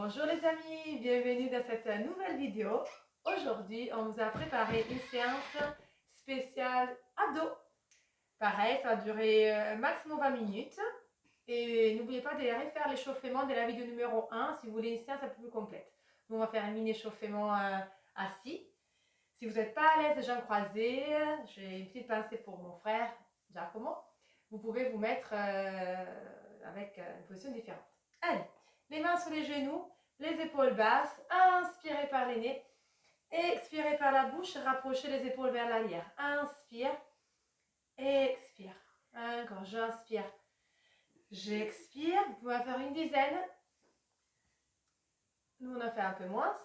Bonjour les amis, bienvenue dans cette nouvelle vidéo. Aujourd'hui, on vous a préparé une séance spéciale abdos. Pareil, ça va durer maximum 20 minutes. Et n'oubliez pas de refaire l'échauffement de la vidéo numéro 1 si vous voulez une séance un peu plus complète. Nous, on va faire un mini échauffement assis. Si vous n'êtes pas à l'aise, jambes croisées, j'ai une petite pensée pour mon frère Giacomo. Vous pouvez vous mettre avec une position différente. Allez, les mains sur les genoux, les épaules basses, inspirez par les nez, expirez par la bouche, rapprochez les épaules vers l'arrière. Inspire, expire. Encore, j'inspire, j'expire. Vous pouvez en faire une dizaine. Nous, on en fait un peu moins.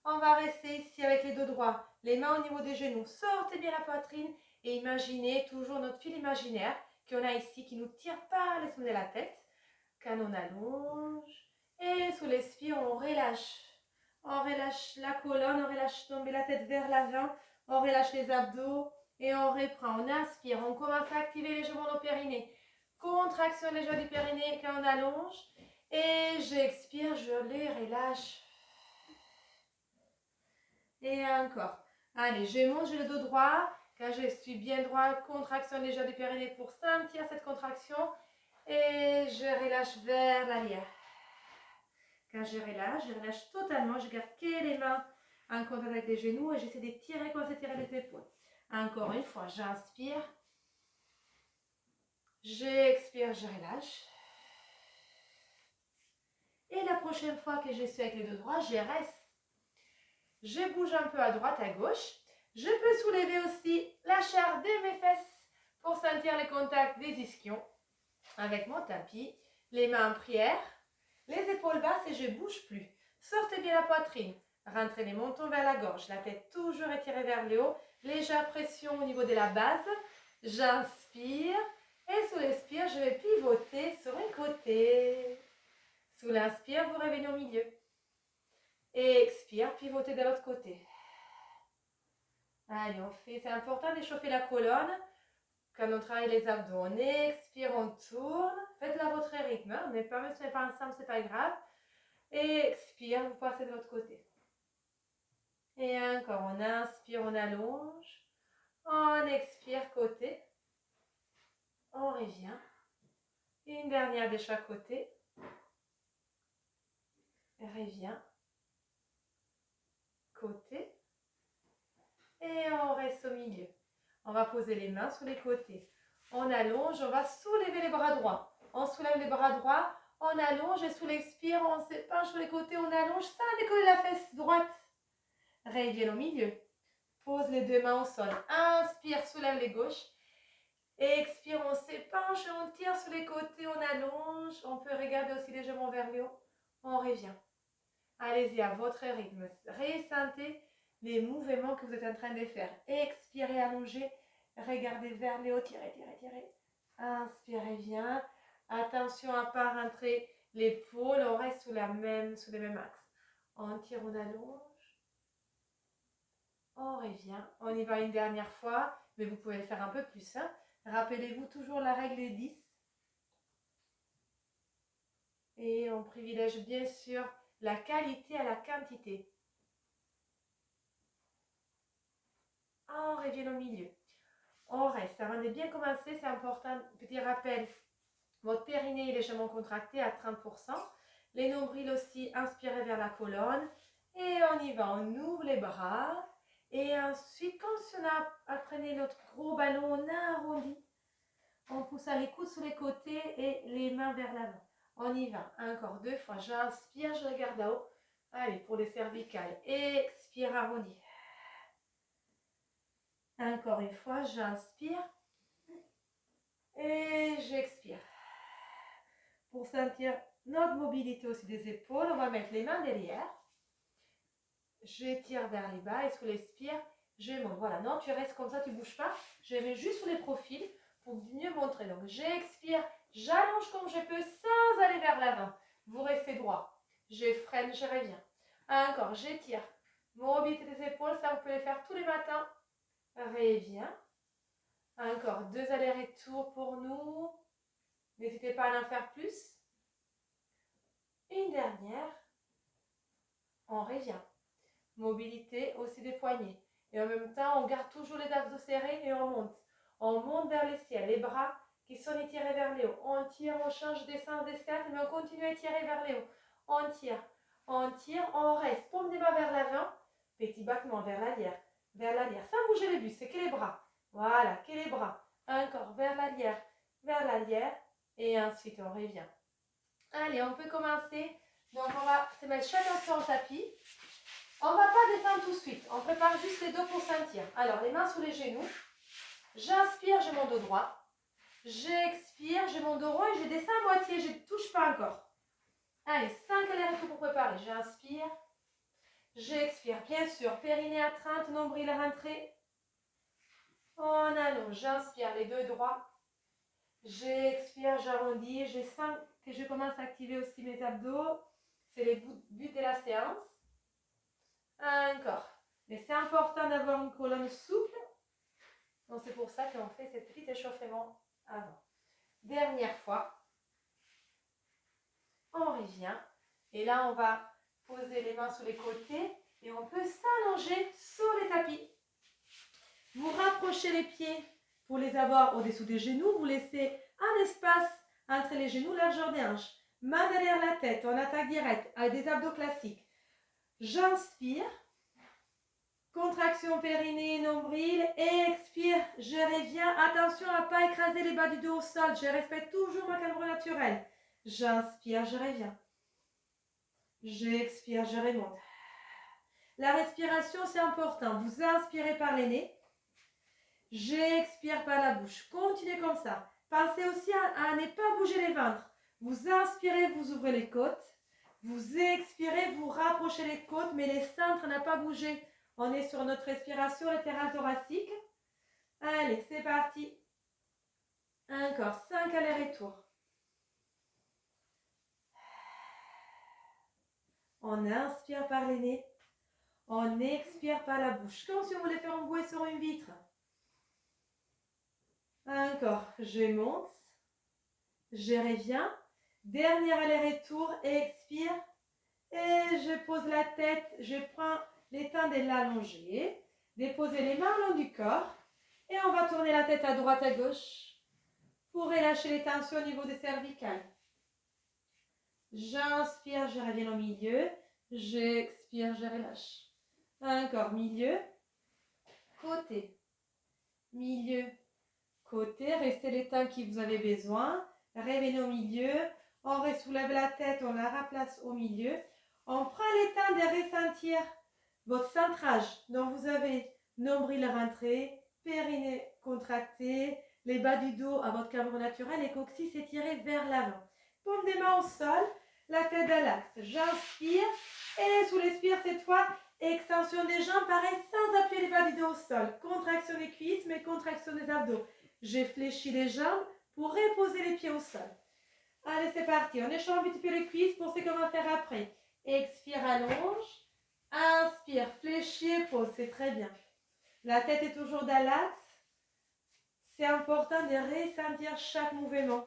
On va rester ici avec les dos droits, les mains au niveau des genoux. Sortez bien la poitrine et imaginez toujours notre fil imaginaire qu'on a ici qui ne nous tire pas les semaines de la tête. Quand on allonge et sous l'expire, on relâche. On relâche la colonne, on relâche tomber la tête vers l'avant, on relâche les abdos et on reprend. On inspire, on commence à activer légèrement nos périnées. Contraction légère du périnée quand on allonge. Et j'expire, je les relâche. Et encore. Allez, je monte, j'ai le dos droit. Quand je suis bien droit, contraction légère du périnée pour sentir cette contraction. Et je relâche vers l'arrière. Quand je relâche totalement. Je garde que les mains en contact avec les genoux et j'essaie de tirer, commencer à tirer les épaules. Encore une fois, j'inspire. J'expire, je relâche. Et la prochaine fois que je suis avec les deux droits, je reste. Je bouge un peu à droite, à gauche. Je peux soulever aussi la chair de mes fesses pour sentir le contact des ischions avec mon tapis. Les mains en prière, les épaules basses et je ne bouge plus. Sortez bien la poitrine. Rentrez les mentons vers la gorge. La tête toujours étirée vers le haut. Légère pression au niveau de la base. J'inspire. Et sous l'expire, je vais pivoter sur un côté. Sous l'inspire, vous revenez au milieu. Et expire, pivotez de l'autre côté. Allez, on fait. C'est important d'échauffer la colonne quand on travaille les abdos. On expire, on tourne. Faites-le à votre rythme. Hein. Mais pas même si on n'est pas ensemble, c'est pas grave. Et expire, vous passez de l'autre côté. Et encore, on inspire, on allonge. On expire, côté. On revient. Une dernière de chaque côté. Revient. Côté. Et on reste au milieu. On va poser les mains sur les côtés. On allonge, on va soulever les bras droits. On soulève les bras droits, on allonge et sous l'expire, on se penche sur les côtés, on allonge sans décoller la fesse droite. Reviens au milieu. Pose les deux mains au sol. Inspire, soulève les gauches. Expire, on s'épanche, on tire sur les côtés, on allonge. On peut regarder aussi légèrement vers le haut. On revient. Allez-y à votre rythme. Ressentez les mouvements que vous êtes en train de faire. Expirez, allongez. Regardez vers le haut, tirez, tirez, tirez. Inspirez bien. Attention à ne pas rentrer l'épaule. On reste sous le même axe. On tire, on allonge. On revient. On y va une dernière fois, mais vous pouvez le faire un peu plus. Hein. Rappelez-vous toujours la règle des 10. Et on privilège bien sûr la qualité à la quantité. On revient au milieu. On reste. Avant de bien commencer, c'est important. Petit rappel, votre périnée est légèrement contracté à 30%. Les nombrils aussi, inspirez vers la colonne. Et on y va. On ouvre les bras. Et ensuite, comme si on apprenait notre gros ballon, on arrondit. On pousse les coudes sur les côtés et les mains vers l'avant. On y va. Encore deux fois. J'inspire, je regarde à haut. Allez, pour les cervicales. Expire, arrondi. Encore une fois, j'inspire. Et j'expire. Pour sentir notre mobilité aussi des épaules, on va mettre les mains derrière. J'étire vers les bas et sous l'expire, je monte. Voilà, non, tu restes comme ça, tu ne bouges pas. Je mets juste sur les profils pour mieux montrer. Donc, j'expire, j'allonge comme je peux sans aller vers l'avant. Vous restez droit. Je freine, je reviens. Encore, j'étire. Mobilité des épaules, ça vous pouvez le faire tous les matins. Reviens. Encore, deux allers-retours pour nous. N'hésitez pas à en faire plus. Une dernière. on revient. Mobilité aussi des poignets. Et en même temps, on garde toujours les abdos serrés et on monte. On monte vers le ciel, les bras qui sont étirés vers le haut. On tire, on change de sens d'escalade, mais on continue à étirer vers le haut. On tire, on reste. Paume des mains vers l'avant, petit battement vers l'arrière, sans bouger les bus, c'est que les bras. Voilà, que les bras. Encore vers l'arrière, et ensuite on revient. Allez, on peut commencer. Donc on va se mettre chacun sur le tapis. On ne va pas descendre tout de suite. On prépare juste les dos pour sentir. Alors, les mains sous les genoux. J'inspire, j'ai mon dos droit. J'expire, j'ai mon dos rond et je descends à moitié. Je ne touche pas encore. Allez, 5 allers-retours pour préparer. J'inspire. J'expire. Bien sûr, périnée à 30, nombril rentré. On allonge. J'inspire, les deux droits. J'expire, j'arrondis. Je sens que je commence à activer aussi mes abdos. C'est le but de la séance. Encore. Mais c'est important d'avoir une colonne souple. Donc c'est pour ça qu'on fait ce petit échauffement avant. Dernière fois. On revient. Et là, on va poser les mains sur les côtés. Et on peut s'allonger sur les tapis. Vous rapprochez les pieds pour les avoir au-dessous des genoux. Vous laissez un espace entre les genoux, largeur des hanches. Main derrière la tête, en attaque directe, avec des abdos classiques. J'inspire. Contraction périnée, nombril. Expire, je reviens. Attention à ne pas écraser les bas du dos au sol. Je respecte toujours ma caméra naturelle. J'inspire, je reviens. J'expire, je remonte. La respiration, c'est important. Vous inspirez par les nez. J'expire par la bouche. Continuez comme ça. Pensez aussi à ne pas bouger les ventres. Vous inspirez, vous ouvrez les côtes. Vous expirez, vous rapprochez les côtes, mais les centres n'ont pas bougé. On est sur notre respiration latérale thoracique. Allez, c'est parti. Encore 5 allers-retours. On inspire par les nez. On expire par la bouche. Comme si on voulait faire un bouée sur une vitre. Encore. Je monte. Je reviens. Dernier aller-retour. Expire. Et je pose la tête. Je prends les temps de l'allonger. Déposez les mains le long du corps. Et on va tourner la tête à droite, à gauche. Pour relâcher les tensions au niveau des cervicales. J'inspire, je reviens au milieu. J'expire, je relâche. Encore, milieu, côté. Milieu, côté. Restez les temps que vous avez besoin. Revenez au milieu. On ressoulève la tête, on la replace au milieu. On prend le temps de ressentir votre centrage. Donc vous avez nombril rentré, périnée contracté, les bas du dos à votre caméra naturelle et coccyx étiré vers l'avant. Paume des mains au sol, la tête à l'axe. J'inspire et sous l'expire cette fois, extension des jambes, pareil, sans appuyer les bas du dos au sol. Contraction des cuisses, mais contraction des abdos. J'ai fléchi les jambes pour reposer les pieds au sol. Allez, c'est parti. On échange un petit peu les cuisses pour ce qu'on va faire après. Expire, allonge. Inspire, fléchis, pose. C'est très bien. La tête est toujours dans l'axe. C'est important de ressentir chaque mouvement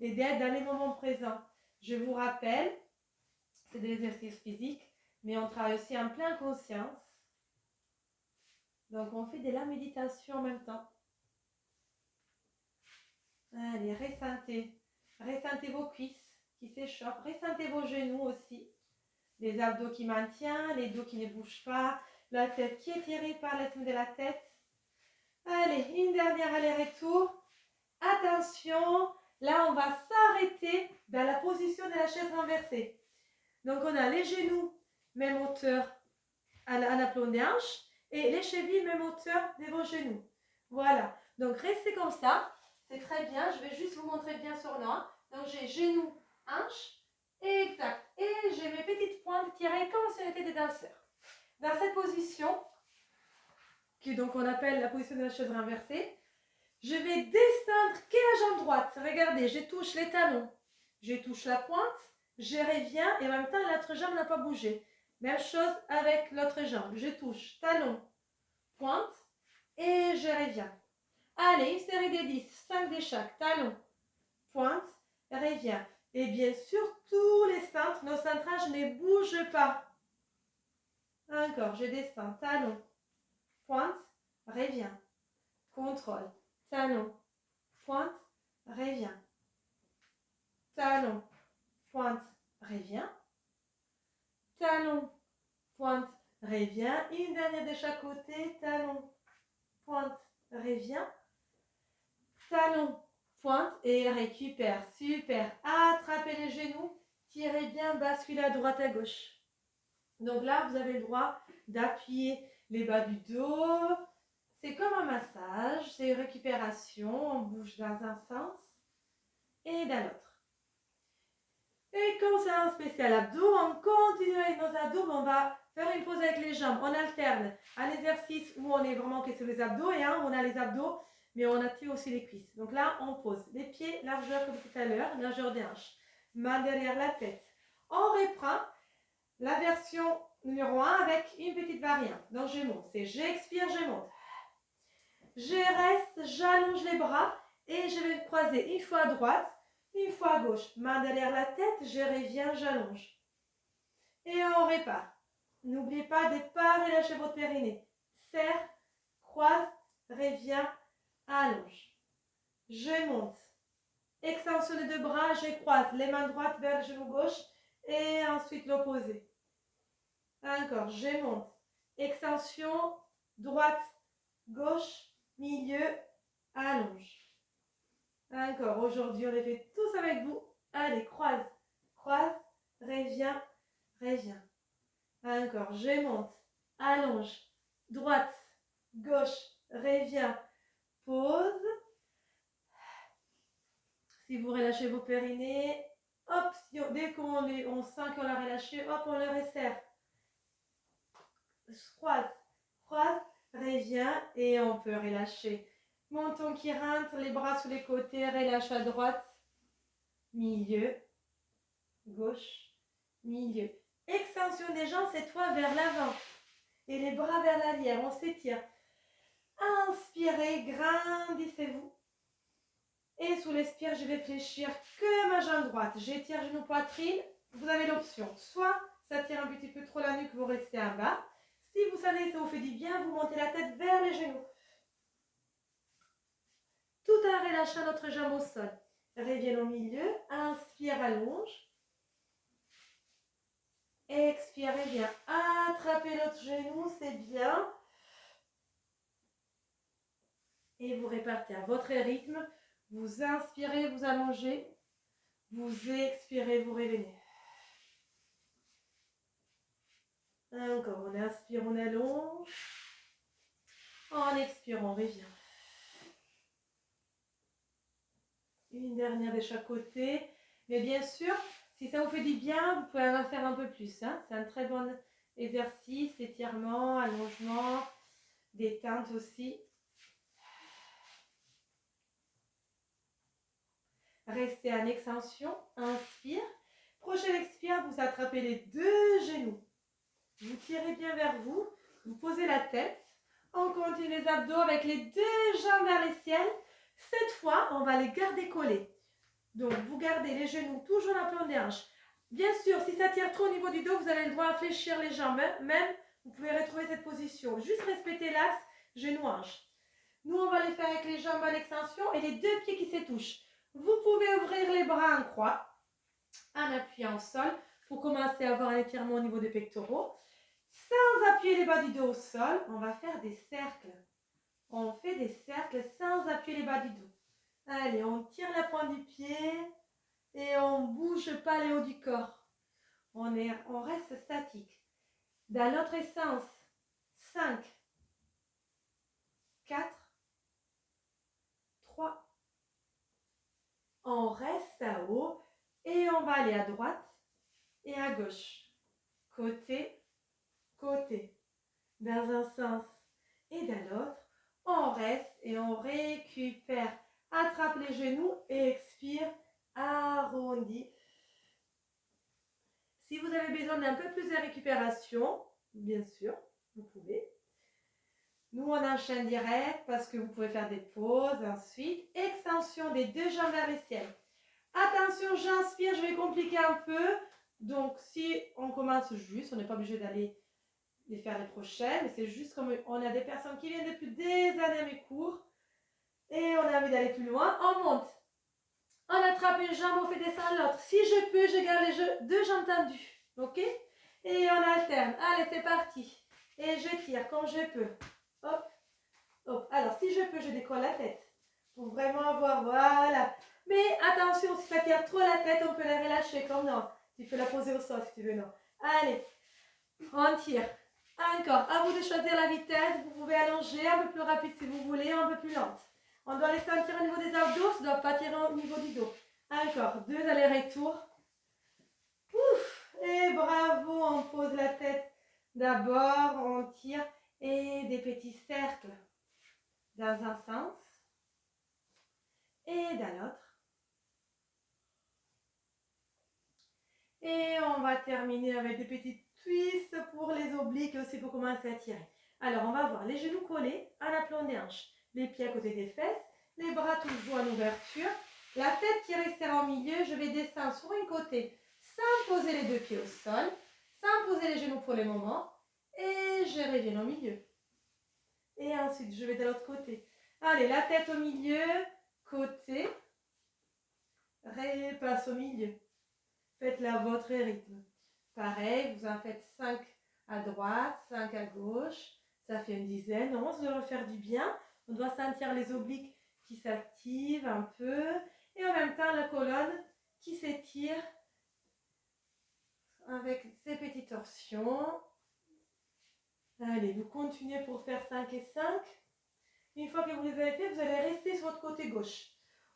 et d'être dans les moments présents. Je vous rappelle, c'est de l'exercice physique, mais on travaille aussi en pleine conscience. Donc, on fait de la méditation en même temps. Allez, ressentez. Ressentez vos cuisses qui s'échauffent. Ressentez vos genoux aussi. Les abdos qui maintiennent, les dos qui ne bougent pas. La tête qui est tirée par la semaine de la tête. Allez, une dernière aller-retour. Attention, là, on va s'arrêter dans la position de la chaise renversée. Donc, on a les genoux, même hauteur à l'aplomb des hanches. Et les chevilles, même hauteur de vos genoux. Voilà. Donc, restez comme ça. C'est très bien. Je vais juste vous montrer bien sur nous. Donc, j'ai genoux, hanches. Exact. Et j'ai mes petites pointes tirées comme si on était des danseurs. Dans cette position, qui donc on appelle la position de la chaise renversée, je vais descendre que la jambe droite. Regardez, je touche les talons. Je touche la pointe. Je reviens et en même temps, l'autre jambe n'a pas bougé. Même chose avec l'autre jambe. Je touche talon, pointe et je reviens. Allez, une série de 10, 5 de chaque. Talon, pointe, reviens. Et bien sûr, tous les centres, nos centrages ne bougent pas. Encore, je descends, talon, pointe, reviens. Contrôle, talon, pointe, reviens. Talon, pointe, reviens. Talon, pointe, reviens. Une dernière de chaque côté, talon, pointe, reviens. Talon, pointe et récupère. Super. Attrapez les genoux, tirez bien, basculez à droite à gauche. Donc là, vous avez le droit d'appuyer les bas du dos. C'est comme un massage, c'est une récupération. On bouge dans un sens et dans l'autre. Et comme c'est un spécial abdos, on continue avec nos abdos. On va faire une pause avec les jambes. On alterne un exercice où on est vraiment que sur les abdos et un où on a les abdos, mais on active aussi les cuisses. Donc là, on pose les pieds, largeur comme tout à l'heure, largeur des hanches. Main derrière la tête. On reprend la version numéro 1 avec une petite variante. Donc je monte, c'est j'expire, je monte. Je reste, j'allonge les bras et je vais croiser une fois à droite, une fois à gauche. Main derrière la tête, je reviens, j'allonge. Et on répare. N'oubliez pas de ne pas relâcher votre périnée. Serre, croise, reviens, allonge. Je monte. Extension des deux bras, je croise les mains droites vers le genou gauche et ensuite l'opposé. Encore, je monte. Extension, droite, gauche, milieu, allonge. Encore, aujourd'hui, on les fait tous avec vous. Allez, croise, croise, reviens, reviens. Encore, je monte, allonge, droite, gauche, reviens, pause. Si vous relâchez vos périnées, hop, dès qu'on sent qu'on l'a relâché, hop, on le resserre. Croise, croise, reviens et on peut relâcher. Menton qui rentre, les bras sous les côtés, relâche à droite, milieu, gauche, milieu. Extension des jambes, cette fois vers l'avant et les bras vers l'arrière, on s'étire. Inspirez, grandissez-vous. Et sous l'expire, je vais fléchir que ma jambe droite. J'étire genou poitrine. Vous avez l'option. Soit ça tire un petit peu trop la nuque, vous restez en bas. Si vous savez que ça vous fait du bien, vous montez la tête vers les genoux. Tout en relâchant notre jambe au sol. Reviens au milieu. Inspire, allonge. Expirez bien. Attrapez l'autre genou, c'est bien. Et vous répartez à votre rythme. Vous inspirez, vous allongez. Vous expirez, vous revenez. Encore, on inspire, on allonge. En expirant, on revient. Une dernière de chaque côté. Mais bien sûr, si ça vous fait du bien, vous pouvez en faire un peu plus. Hein. C'est un très bon exercice, étirement, allongement, détente aussi. Restez en extension, inspire. Prochaine expire, vous attrapez les deux genoux. Vous tirez bien vers vous, vous posez la tête. On continue les abdos avec les deux jambes vers le ciel. Cette fois, on va les garder collés. Donc, vous gardez les genoux toujours à plan des hanches. Bien sûr, si ça tire trop au niveau du dos, vous avez le droit à fléchir les jambes. Même, vous pouvez retrouver cette position. Juste respecter l'axe genou-hanche. Nous, on va les faire avec les jambes à l'extension et les deux pieds qui se touchent. Vous pouvez ouvrir les bras en croix, en appuyant au sol, pour commencer à avoir un étirement au niveau des pectoraux. Sans appuyer les bas du dos au sol, on va faire des cercles. On fait des cercles sans appuyer les bas du dos. Allez, on tire la pointe du pied et on ne bouge pas les hauts du corps. On reste statique. Dans l'autre sens, 5, 4, 3. On reste à haut et on va aller à droite et à gauche. Côté, côté. Dans un sens et dans l'autre. On reste et on récupère. Attrape les genoux et expire. Arrondi. Si vous avez besoin d'un peu plus de récupération, bien sûr, vous pouvez. Nous, on enchaîne direct parce que vous pouvez faire des pauses. Ensuite, extension des deux jambes vers le ciel. Attention, j'inspire, je vais compliquer un peu. Donc, si on commence juste, on n'est pas obligé d'aller les faire les prochaines, mais c'est juste comme on a des personnes qui viennent depuis des années à mes cours et on a envie d'aller plus loin, on monte. On attrape une jambe, on fait descendre l'autre. Si je peux, je garde les deux jambes tendues. Ok? Et on alterne. Allez, c'est parti. Et je tire comme je peux. Hop, hop. Alors, si je peux, je décolle la tête. Pour vraiment avoir, voilà. Mais attention, si ça tire trop la tête, on peut la relâcher comme non. Tu peux la poser au sol si tu veux, non. Allez, on tire. Encore, à vous de choisir la vitesse. Vous pouvez allonger un peu plus rapide si vous voulez, un peu plus lente. On doit les sentir au niveau des abdos, ça ne doit pas tirer au niveau du dos. Encore, 2 allers-retours. Ouf, et bravo, on pose la tête d'abord, on tire et des petits cercles dans un sens et dans l'autre. Et on va terminer avec des petites twists pour les obliques et aussi pour commencer à tirer. Alors, on va voir les genoux collés à l'aplomb des hanches, les pieds à côté des fesses, les bras toujours en ouverture, la tête qui restera au milieu. Je vais descendre sur un côté sans poser les deux pieds au sol, sans poser les genoux pour le moment, et je reviens au milieu. Et ensuite, je vais de l'autre côté. Allez, la tête au milieu, côté, repasse au milieu. Faites-la à votre rythme. Pareil, vous en faites 5 à droite, 5 à gauche. Ça fait une dizaine. On va leur faire du bien. On doit sentir les obliques qui s'activent un peu. Et en même temps, la colonne qui s'étire avec ces petites torsions. Allez, vous continuez pour faire 5 et 5. Une fois que vous les avez fait, vous allez rester sur votre côté gauche.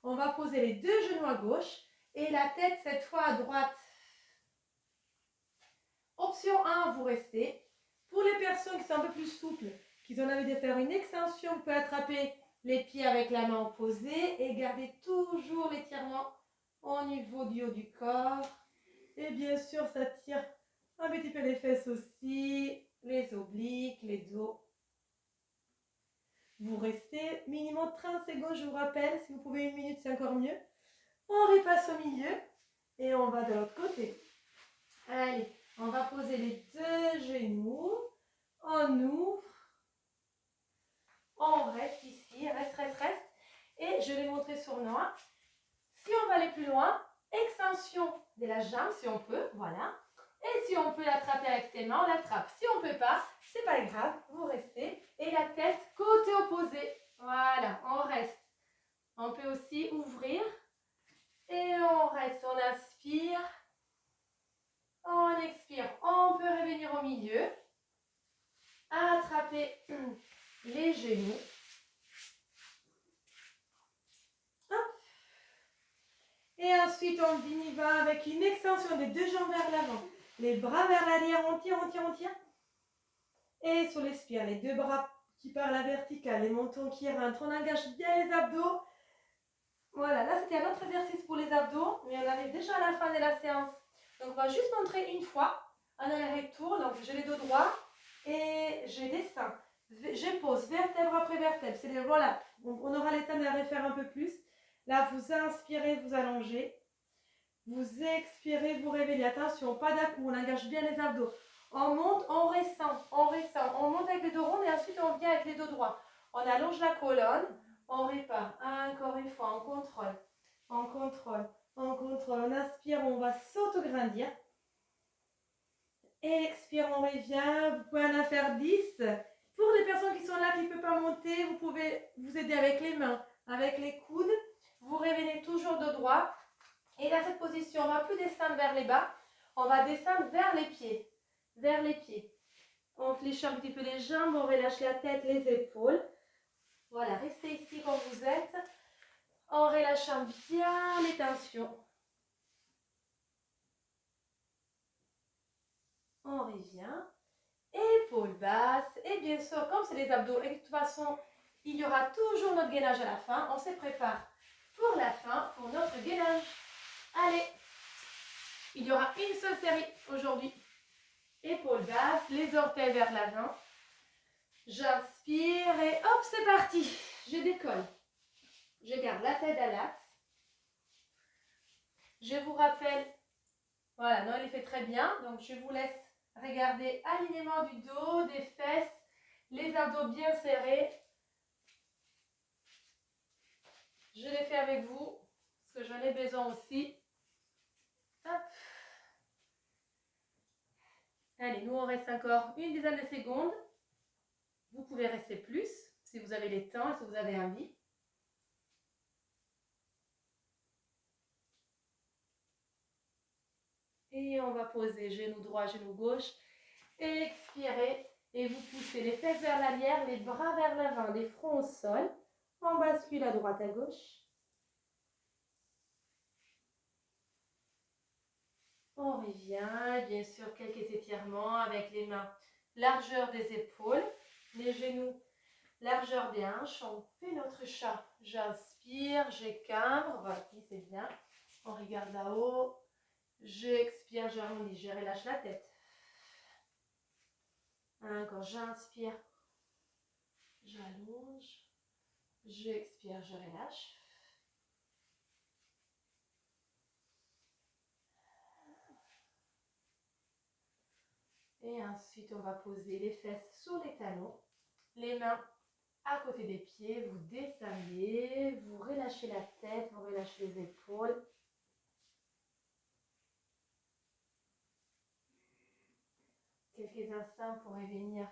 On va poser les deux genoux à gauche et la tête cette fois à droite. Option 1, vous restez. Pour les personnes qui sont un peu plus souples, qui ont envie de faire une extension, vous pouvez attraper les pieds avec la main opposée et garder toujours l'étirement au niveau du haut du corps. Et bien sûr, ça tire un petit peu les fesses aussi, les obliques, les dos. Vous restez minimum 30 secondes, je vous rappelle. Si vous pouvez 1 minute, c'est encore mieux. On repasse au milieu et on va de l'autre côté. Allez, on va poser les deux genoux. On ouvre. On reste ici. Reste, reste, reste. Et je vais montrer sur moi. Si on va aller plus loin, extension de la jambe si on peut. Voilà. Et si on peut l'attraper avec ses mains, on l'attrape. Si on ne peut pas, c'est pas grave. Vous restez. Et la tête côté opposé. Voilà, on reste. On peut aussi ouvrir. Et on reste. On inspire. On expire. On peut revenir au milieu. Attraper les genoux. Hop. Et ensuite, on y va avec une extension des deux jambes vers l'avant. Les bras vers l'arrière. On tire, on tire, on tire. Et sur l'expire, les deux bras qui partent à la verticale, les mentons qui rentrent. On engage bien les abdos. Voilà, là c'était un autre exercice pour les abdos, mais on arrive déjà à la fin de la séance. Donc on va juste montrer une fois un aller-retour. Donc j'ai les dos droits et je descends. Je pose vertèbre après vertèbre. C'est voilà, on aura le temps de la refaire un peu plus. Là, vous inspirez, vous allongez. Vous expirez, vous réveillez. Attention, pas d'un coup, on engage bien les abdos. On monte, on redescend, on redescend. On monte avec les dos ronds et ensuite on vient avec les dos droits. On allonge la colonne, on répare. Encore une fois, on contrôle, on contrôle, on contrôle. On inspire, on va s'auto-grandir. Expire, on revient. Vous pouvez en faire 10. Pour les personnes qui sont là, qui ne peuvent pas monter, vous pouvez vous aider avec les mains, avec les coudes. Vous revenez toujours dos droit. Et dans cette position, on ne va plus descendre vers les bas. On va descendre vers les pieds. Vers les pieds. On fléchit un petit peu les jambes, on relâche la tête, les épaules. Voilà, restez ici comme vous êtes. En relâchant bien les tensions. On revient. Épaules basses. Et bien sûr, comme c'est les abdos, et de toute façon, il y aura toujours notre gainage à la fin. On se prépare pour la fin, pour notre gainage. Allez, il y aura une seule série aujourd'hui. Épaules basses, les orteils vers l'avant. J'inspire et hop, c'est parti. Je décolle. Je garde la tête à l'axe. Je vous rappelle, voilà, non, il fait très bien. Donc, je vous laisse Regardez, alignement du dos, des fesses, les abdos bien serrés. Je l'ai fait avec vous, parce que j'en ai besoin aussi. Hop. Allez, nous on reste encore une dizaine de secondes. Vous pouvez rester plus, si vous avez les temps, si vous avez envie. Et on va poser genou droit, genou gauche. Expirez. Et vous poussez les fesses vers l'arrière, les bras vers l'avant, les fronts au sol. On bascule à droite, à gauche. On revient, bien sûr, quelques étirements avec les mains. Largeur des épaules, les genoux, largeur des hanches. On fait notre chat. J'inspire, j'écambre. Voici, c'est bien. On regarde là-haut. J'expire, j'arrondis, je relâche la tête. Encore, j'inspire, j'allonge. J'expire, je relâche. Et ensuite, on va poser les fesses sur les talons. Les mains à côté des pieds. Vous descendez. Vous relâchez la tête. Vous relâchez les épaules. Quelques instants pour revenir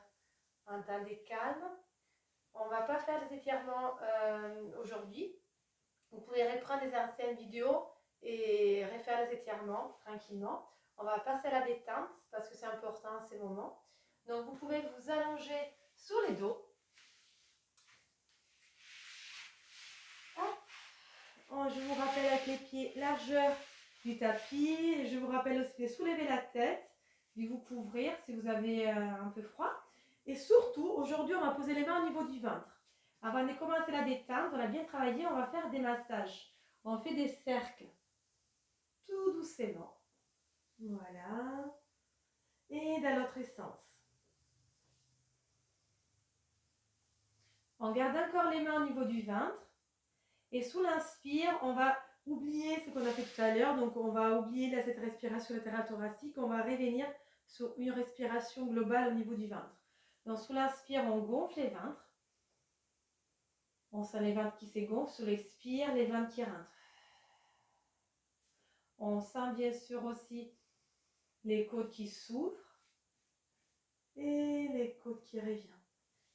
en temps de calme. On ne va pas faire des étirements aujourd'hui. Vous pouvez reprendre les anciennes vidéos et refaire les étirements tranquillement. On va passer à la détente parce que c'est important à ces moments. Donc vous pouvez vous allonger sur les dos. Je vous rappelle avec les pieds largeur du tapis. Je vous rappelle aussi de soulever la tête, de vous couvrir si vous avez un peu froid. Et surtout, aujourd'hui, on va poser les mains au niveau du ventre. Avant de commencer la détente, on a bien travaillé, on va faire des massages. On fait des cercles, tout doucement. Voilà. Et dans l'autre sens. On garde encore les mains au niveau du ventre. Et sous l'inspire, on va oublier ce qu'on a fait tout à l'heure. Donc, on va oublier là, cette respiration latérale thoracique. On va revenir sur une respiration globale au niveau du ventre. Donc, sous l'inspire, on gonfle les ventres. On sent les ventres qui se gonflent. Sous l'expire, les ventres qui rentrent. On sent bien sûr aussi les côtes qui s'ouvrent. Et les côtes qui reviennent.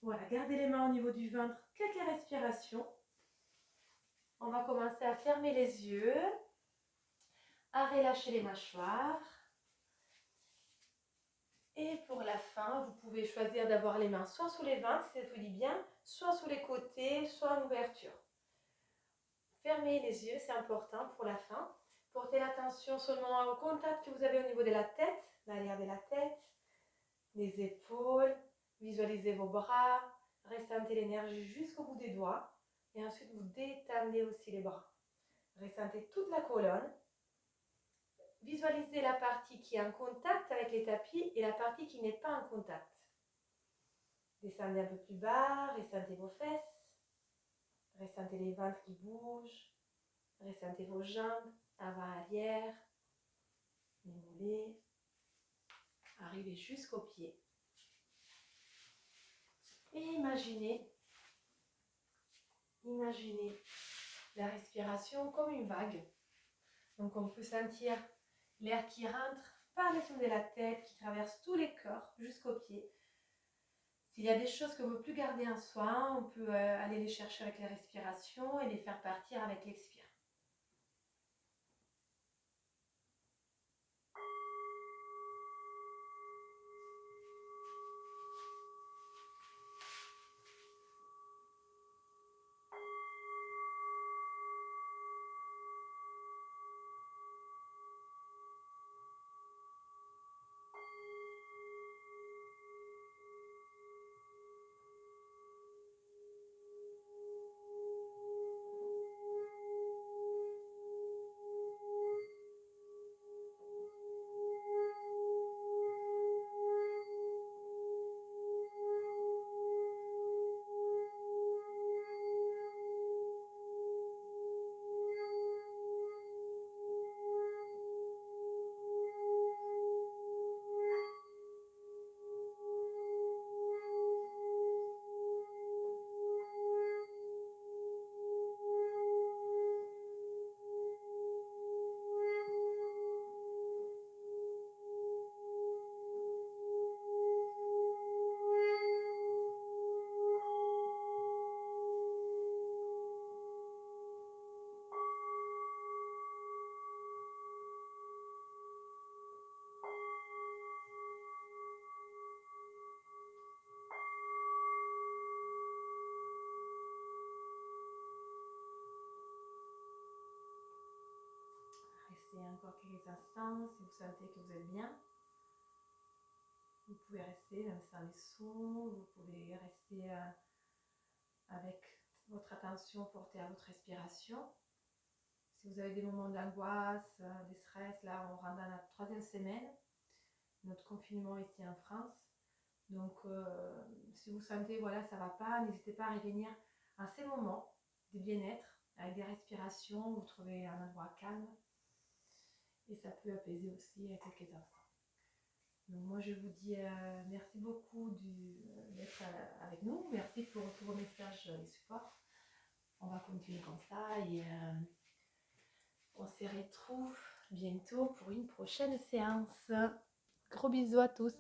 Voilà, gardez les mains au niveau du ventre. Quelques respirations. On va commencer à fermer les yeux, à relâcher les mâchoires. Et pour la fin, vous pouvez choisir d'avoir les mains soit sous les ventres, si ça vous dit bien, soit sous les côtés, soit en ouverture. Fermez les yeux, c'est important pour la fin. Portez l'attention seulement au contact que vous avez au niveau de la tête, l'arrière de la tête, les épaules. Visualisez vos bras, ressentez l'énergie jusqu'au bout des doigts. Et ensuite, vous détendez aussi les bras. Ressentez toute la colonne. Visualisez la partie qui est en contact avec les tapis et la partie qui n'est pas en contact. Descendez un peu plus bas, ressentez vos fesses. Ressentez les ventres qui bougent. Ressentez vos jambes, avant-arrière, les mollets. Arrivez jusqu'aux pieds. Et imaginez la respiration comme une vague. Donc on peut sentir l'air qui rentre par les sons de la tête, qui traverse tous les corps jusqu'aux pieds. S'il y a des choses qu'on ne veut plus garder en soi, on peut aller les chercher avec la respiration et les faire partir avec l'expire. encore quelques instants, si vous sentez que vous êtes bien, vous pouvez rester même sans les sons, vous pouvez rester avec votre attention portée à votre respiration. Si vous avez des moments d'angoisse, de stress, là on rentre dans la 3e semaine, notre confinement ici en France. Donc si vous sentez voilà ça va pas, n'hésitez pas à revenir à ces moments de bien-être avec des respirations, vous trouvez un endroit calme et ça peut apaiser aussi quelques instants. Donc moi je vous dis merci beaucoup d'être avec nous, merci pour tous vos messages et supports. On va continuer comme ça et on se retrouve bientôt pour une prochaine séance. Gros bisous à tous.